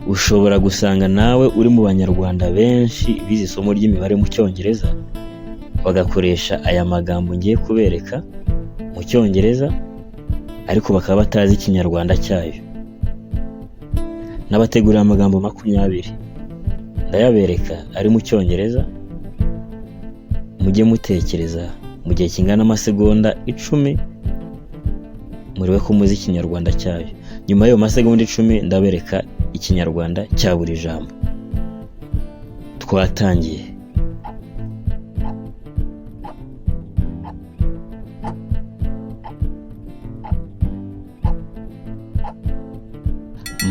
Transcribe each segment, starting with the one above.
ushobora gusanga nawe uri mu banyarwanda benshi bize isomo ry'imibare mu cyongereza bagakoresha aya magambo ngiye kubereka mu cyongereza ariko bakaba batazi ikinyarwanda cyayo. Nabateguriye amagambo 20 ndayabereka ari mu cyongereza, mujye mutekereza mu gihe kingana amasegonda 10 muriwe ko muzi ikinyarwanda cyayo. Nyuma y'ayo masegonda 10 ndabereka ikinyarwanda cya buri jambo. Twatangiye.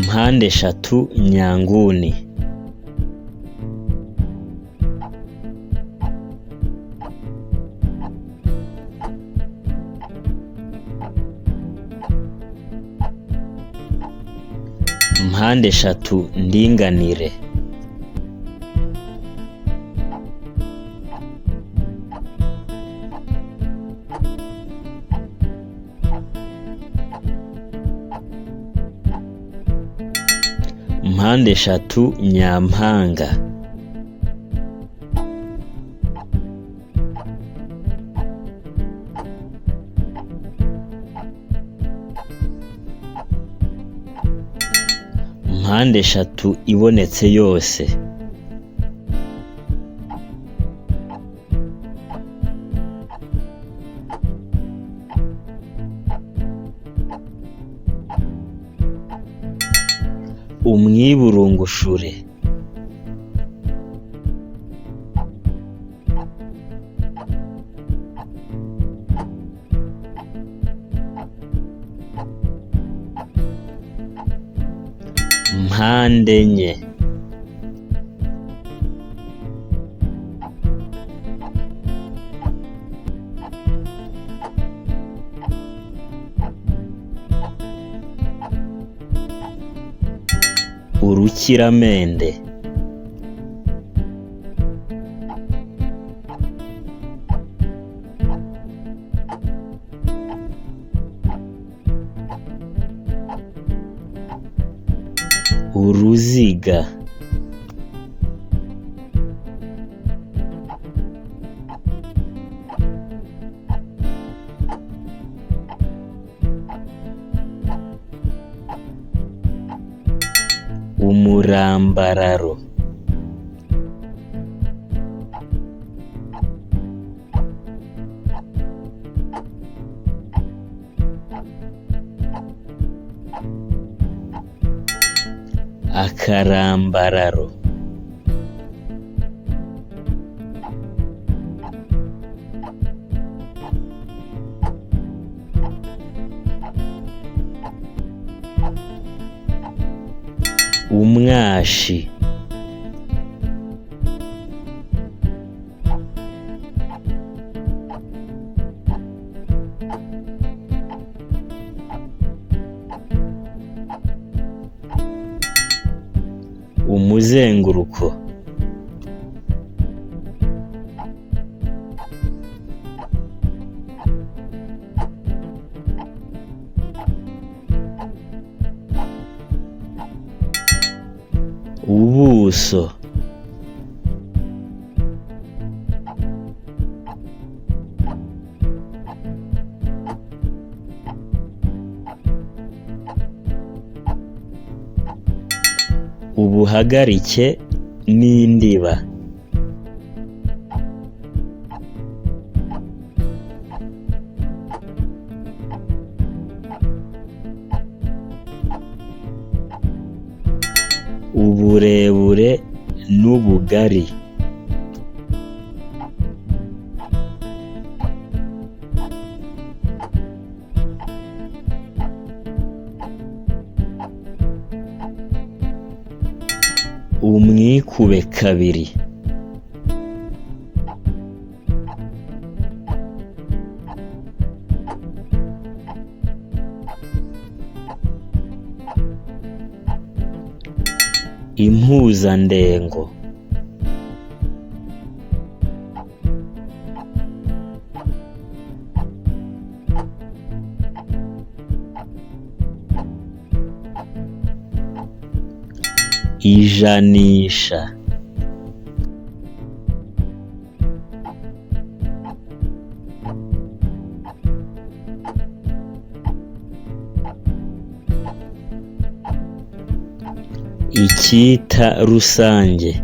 Mpande eshatu nyanguni. Mpande eshatu ndinganire. Mpande eshatu nyampanga. Mpande eshatu ibonetse yose. Umwiburungushure. Mpande enye. Urukiramende. Uruziga. Umurambararo. Akarambararo. Umwashi. Umuzenguruko. Ubuso. Ubuhagarike n'indiba. Uburebure n'ubugari. Umwikube kabiri. Impuzandengo. ijanisha, icyita rusange,